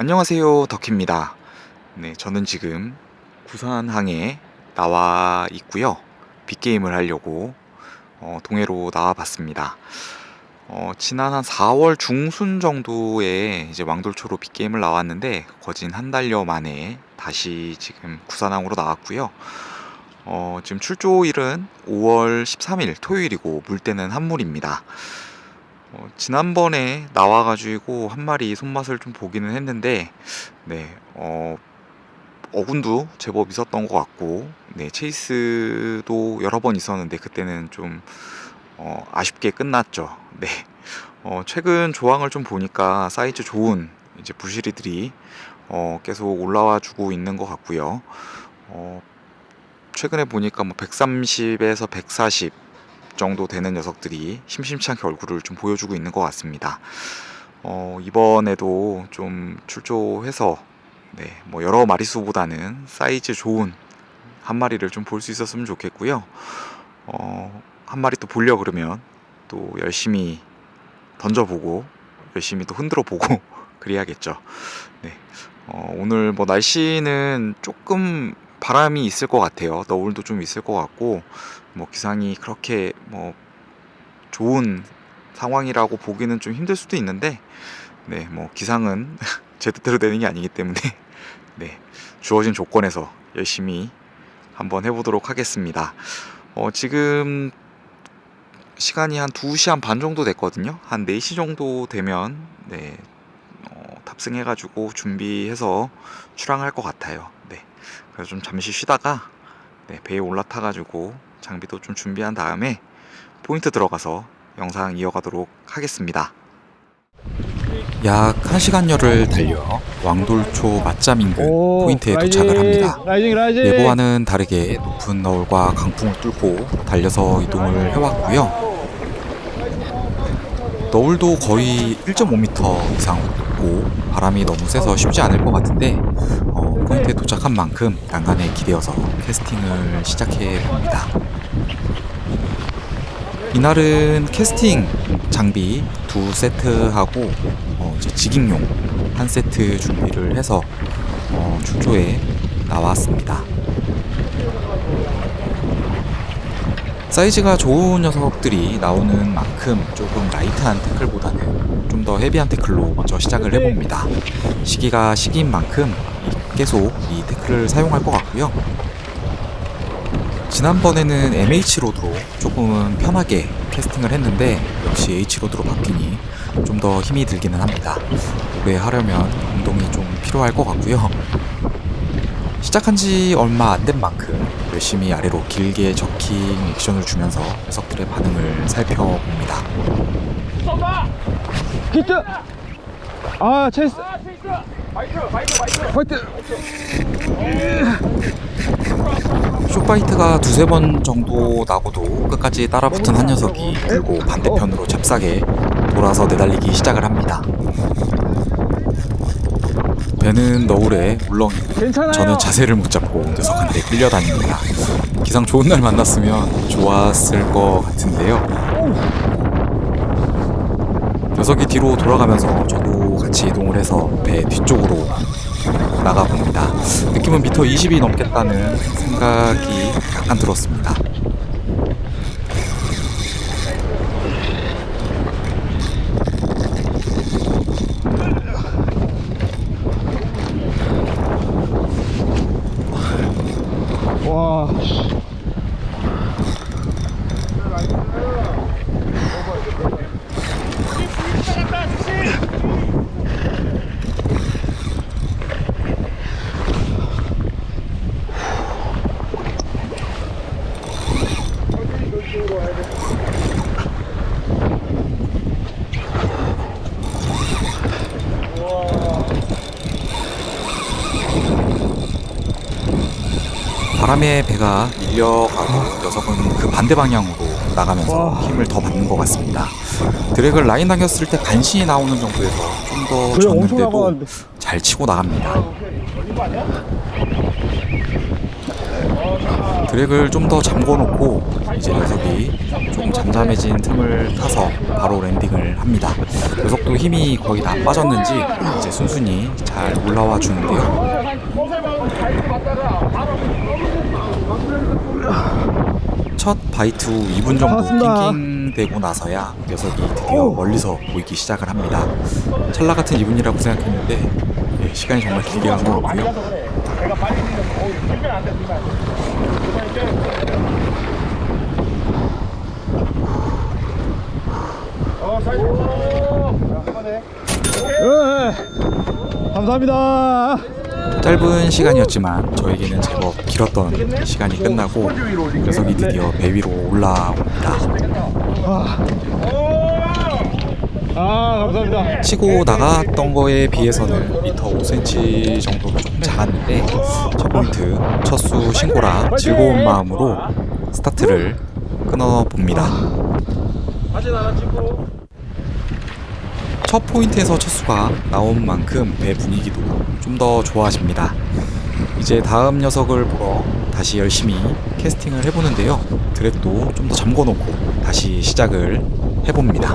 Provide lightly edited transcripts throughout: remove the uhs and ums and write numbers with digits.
안녕하세요, 덕희입니다. 네, 저는 지금 부산항에 나와 있고요. 빅게임을 하려고 동해로 나와 봤습니다. 지난 한 4월 중순 정도에 이제 왕돌초로 빅게임을 나왔는데 거진 한 달여 만에 다시 지금 부산항으로 나왔고요. 지금 출조일은 5월 13일 토요일이고 물때는 한물입니다. 지난번에 나와가지고 한 마리 손맛을 좀 보기는 했는데, 네, 어군도 제법 있었던 것 같고, 네, 체이스도 여러 번 있었는데 그때는 좀 아쉽게 끝났죠. 네, 최근 조항을 좀 보니까 사이즈 좋은 이제 부시리들이 계속 올라와 주고 있는 것 같고요. 최근에 보니까 뭐 130에서 140 정도 되는 녀석들이 심심치 않게 얼굴을 좀 보여주고 있는 것 같습니다. 이번에도 좀 출조해서 네, 뭐 여러 마리수보다는 사이즈 좋은 한 마리를 좀 볼 수 있었으면 좋겠고요. 한 마리 또 보려 그러면 또 열심히 던져보고 열심히 또 흔들어 보고 그래야겠죠. 네, 오늘 뭐 날씨는 조금 바람이 있을 것 같아요. 너울도 좀 있을 것 같고 뭐 기상이 그렇게 뭐 좋은 상황이라고 보기는 좀 힘들 수도 있는데, 네, 뭐 기상은 제 뜻대로 되는 게 아니기 때문에 네, 주어진 조건에서 열심히 한번 해보도록 하겠습니다. 지금 시간이 한 2시 한 반 정도 됐거든요. 한 4시 정도 되면 네, 탑승해가지고 준비해서 출항할 것 같아요. 네, 그래서 좀 잠시 쉬다가 네, 배에 올라타가지고 장비도 좀 준비한 다음에 포인트 들어가서 영상 이어가도록 하겠습니다. 약 1시간여를 달려 왕돌초 맞점 인근 포인트에 도착을 합니다. 예보와는 다르게 높은 너울과 강풍을 뚫고 달려서 이동을 해왔고요. 너울도 거의 1.5m 이상 높고 바람이 너무 세서 쉽지 않을 것 같은데 포인트에 도착한 만큼 난간에 기대어서 캐스팅을 시작해 봅니다. 이날은 캐스팅 장비 2세트하고 이제 지깅용 1세트 준비를 해서 출조에 나왔습니다. 사이즈가 좋은 녀석들이 나오는 만큼 조금 라이트한 태클보다는 좀 더 헤비한 태클로 먼저 시작을 해봅니다. 시기가 시기인 만큼 계속 이 태클을 사용할 것 같고요. 지난번에는 MH로드로 조금은 편하게 캐스팅을 했는데 역시 H로드로 바뀌니 좀 더 힘이 들기는 합니다. 오래 하려면 운동이 좀 필요할 것 같고요. 시작한 지 얼마 안 된 만큼 열심히 아래로 길게 저킹 액션을 주면서 녀석들의 반응을 살펴봅니다. 히트! 아, 체이스! 화이트! 쇼파이트가 두세 번 정도 나고도 끝까지 따라붙은 한 녀석이 들고 반대편으로 잽싸게 돌아서 내달리기 시작을 합니다. 배는 너울에 울렁이고 저는 자세를 못 잡고 녀석한테 끌려다닙니다. 기상 좋은 날 만났으면 좋았을 것 같은데요. 녀석이 뒤로 돌아가면서 저도 같이 이동을 해서 배 뒤쪽으로 나가봅니다. 느낌은 미터 20이 넘겠다는 생각이 약간 들었습니다. 와. 바람에 배가 밀려가고 녀석은 그 반대 방향으로 나가면서 힘을 더 받는 것 같습니다. 드랙을 라인 당겼을 때 간신히 나오는 정도에서 좀 더 그래, 엄청 졌는데도 나가는데. 잘 치고 나갑니다. 드랙을 좀 더 잠궈놓고 이제 녀석이 좀 잠잠해진 틈을 타서 바로 랜딩을 합니다. 녀석도 힘이 거의 다 빠졌는지 이제 순순히 잘 올라와 주는데요. 첫 바이트 후 2분 정도 반갑습니다. 낑낑대고 나서야 녀석이 드디어 멀리서 보이기 시작을 합니다. 찰나 같은 2분이라고 생각했는데 시간이 정말 길게 간 것 같고요. 예, 감사합니다. 짧은 시간이었지만 저에게는 제법 길었던 시간이 끝나고 녀석이 드디어 배 위로 올라옵니다. 감사합니다. 치고 나갔던 거에 비해서는 미터 5cm 정도로 좀 작았는데 첫 포인트, 첫 수 신고라 즐거운 마음으로 스타트를 끊어봅니다. 첫 포인트에서 첫 수가 나온 만큼 배 분위기도 좀 더 좋아집니다. 이제 다음 녀석을 보러 다시 열심히 캐스팅을 해보는데요. 드랙도 좀 더 잠궈놓고 다시 시작을 해봅니다.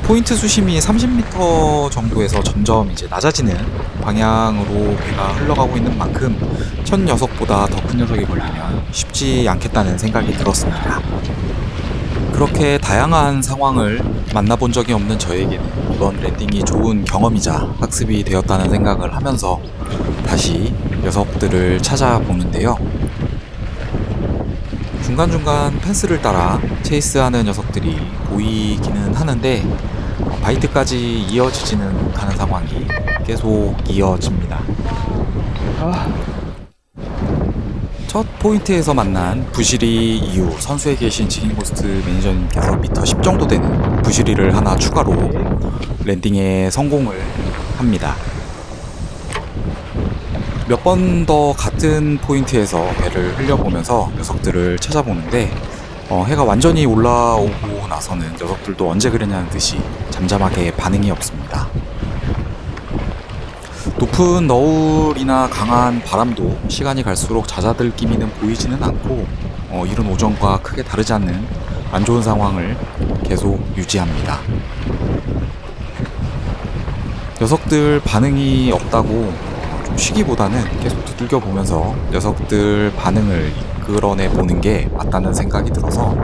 포인트 수심이 30m 정도에서 점점 이제 낮아지는 방향으로 배가 흘러가고 있는 만큼 첫 녀석보다 더 큰 녀석이 걸리면 쉽지 않겠다는 생각이 들었습니다. 그렇게 다양한 상황을 만나본 적이 없는 저에게는 이번 랜딩이 좋은 경험이자 학습이 되었다는 생각을 하면서 다시 녀석들을 찾아보는데요. 중간중간 펜스를 따라 체이스하는 녀석들이 보이기는 하는데 바이트까지 이어지지는 못하는 상황이 계속 이어집니다. 첫 포인트에서 만난 부시리 이후 선수에 계신 지깅고스트 매니저님께서 미터 10 정도 되는 부시리를 하나 추가로 랜딩에 성공을 합니다. 몇 번 더 같은 포인트에서 배를 흘려보면서 녀석들을 찾아보는데 해가 완전히 올라오고 나서는 녀석들도 언제 그랬냐는 듯이 잠잠하게 반응이 없습니다. 높은 너울이나 강한 바람도 시간이 갈수록 잦아들 기미는 보이지는 않고 이른 오전과 크게 다르지 않는 안 좋은 상황을 계속 유지합니다. 녀석들 반응이 없다고 좀 쉬기보다는 계속 두들겨 보면서 녀석들 반응을 이끌어내 보는 게 맞다는 생각이 들어서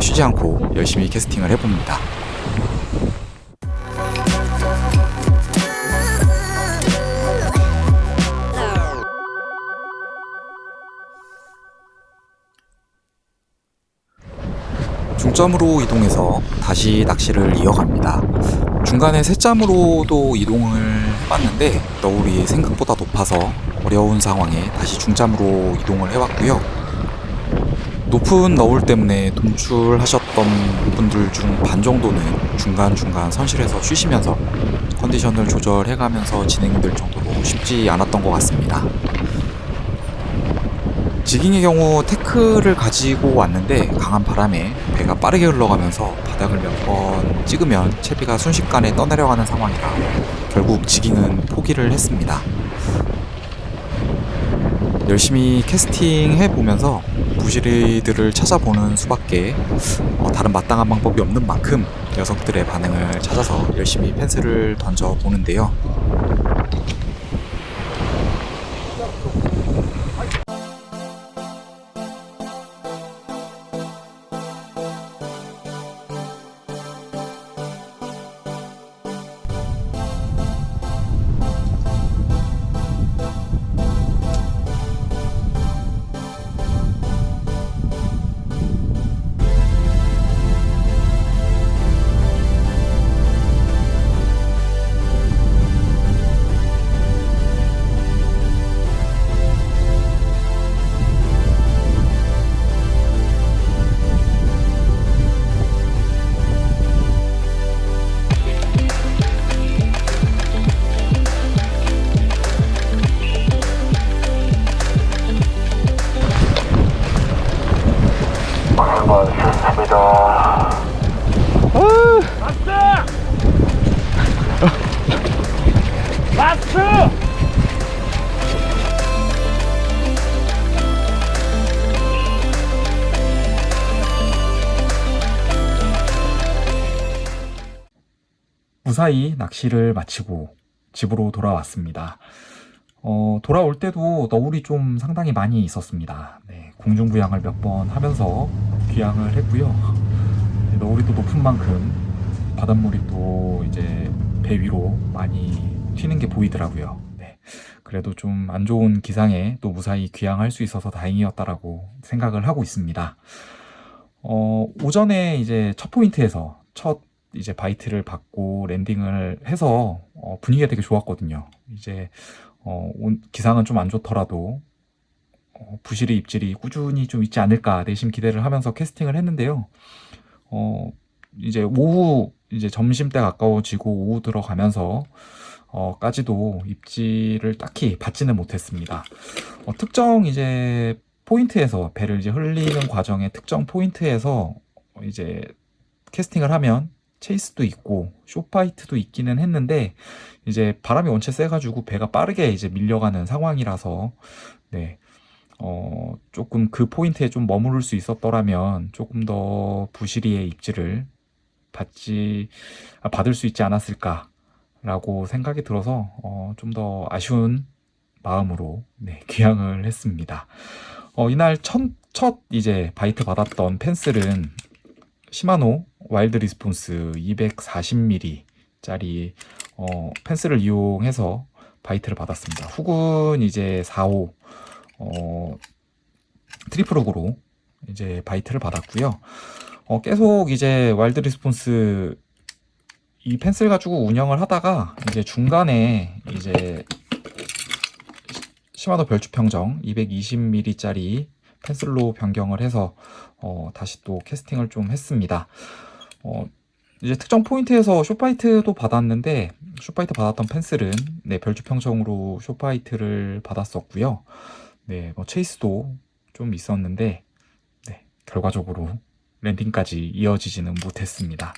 쉬지 않고 열심히 캐스팅을 해봅니다. 중점으로 이동해서 다시 낚시를 이어갑니다. 중간에 셋점으로도 이동을 빠는데 너울이 생각보다 높아서 어려운 상황에 다시 중점으로 이동을 해왔고요. 높은 너울 때문에 동출하셨던 분들 중 반 정도는 중간중간 선실에서 쉬시면서 컨디션을 조절해가면서 진행될 정도로 쉽지 않았던 것 같습니다. 지깅의 경우 태클을 가지고 왔는데 강한 바람에 배가 빠르게 흘러가면서 바닥을 몇 번 찍으면 채비가 순식간에 떠내려가는 상황이라 결국 지깅은 포기를 했습니다. 열심히 캐스팅 해보면서 부시리들을 찾아보는 수밖에 다른 마땅한 방법이 없는 만큼 녀석들의 반응을 찾아서 열심히 펜스를 던져보는데요. 무사히 낚시를 마치고 집으로 돌아왔습니다. 돌아올 때도 너울이 좀 상당히 많이 있었습니다. 네, 공중부양을 몇 번 하면서 귀향을 했고요. 네, 너울이 또 높은 만큼 바닷물이 또 이제 배 위로 많이 튀는 게 보이더라고요. 네, 그래도 좀 안 좋은 기상에 또 무사히 귀향할 수 있어서 다행이었다라고 생각을 하고 있습니다. 오전에 이제 첫 포인트에서 첫 이제 바이트를 받고 랜딩을 해서 분위기가 되게 좋았거든요. 이제 기상은 좀 안 좋더라도 부실이 입질이 꾸준히 좀 있지 않을까 내심 기대를 하면서 캐스팅을 했는데요. 이제 오후 이제 점심때 가까워지고 오후 들어가면서 까지도 입질을 딱히 받지는 못했습니다. 특정 이제 포인트에서 배를 이제 흘리는 과정의 특정 포인트에서 이제 캐스팅을 하면 체이스도 있고 쇼파이트도 있기는 했는데 이제 바람이 원체 세가지고 배가 빠르게 이제 밀려가는 상황이라서 네, 조금 그 포인트에 좀 머무를 수 있었더라면 조금 더 부시리의 입질을 받을 수 있지 않았을까라고 생각이 들어서 좀 더 아쉬운 마음으로 네, 귀향을 했습니다. 이날 첫 이제 바이트 받았던 펜슬은 시마노 와일드 리스폰스 240mm 짜리 펜슬을 이용해서 바이트를 받았습니다. 훅은 이제 4호 트리플록으로 이제 바이트를 받았고요. 계속 이제 와일드 리스폰스 이 펜슬 가지고 운영을 하다가 이제 중간에 이제 시마노 별주평정 220mm 짜리 펜슬로 변경을 해서 다시 또 캐스팅을 좀 했습니다. 이제 특정 포인트에서 쇼파이트도 받았는데 쇼파이트 받았던 펜슬은 네, 별주평정으로 쇼파이트를 받았었고요. 네, 체이스도 좀 있었는데 네, 결과적으로 랜딩까지 이어지지는 못했습니다.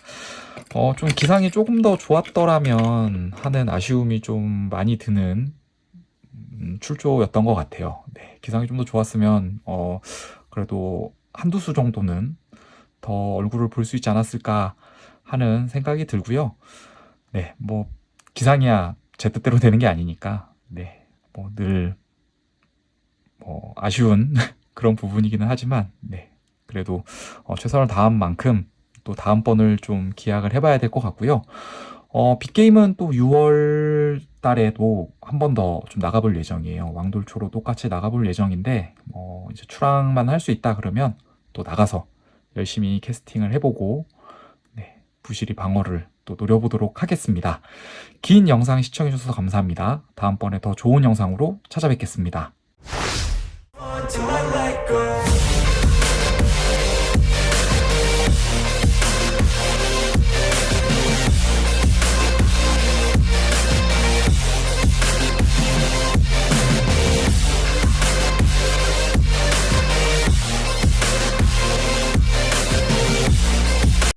좀 기상이 조금 더 좋았더라면 하는 아쉬움이 좀 많이 드는 출조였던 것 같아요. 네, 기상이 좀 더 좋았으면 그래도 한두 수 정도는 더 얼굴을 볼 수 있지 않았을까 하는 생각이 들고요. 네, 뭐 기상이야 제 뜻대로 되는 게 아니니까 네, 뭐 늘 아쉬운 그런 부분이기는 하지만 네, 그래도 최선을 다한 만큼 또 다음번을 좀 기약을 해봐야 될 것 같고요. 빅게임은 또 6월 달에도 한 번 더 좀 나가볼 예정이에요. 왕돌초로 똑같이 나가볼 예정인데, 이제 출항만 할 수 있다 그러면 또 나가서 열심히 캐스팅을 해보고, 네, 부실이 방어를 또 노려보도록 하겠습니다. 긴 영상 시청해주셔서 감사합니다. 다음번에 더 좋은 영상으로 찾아뵙겠습니다.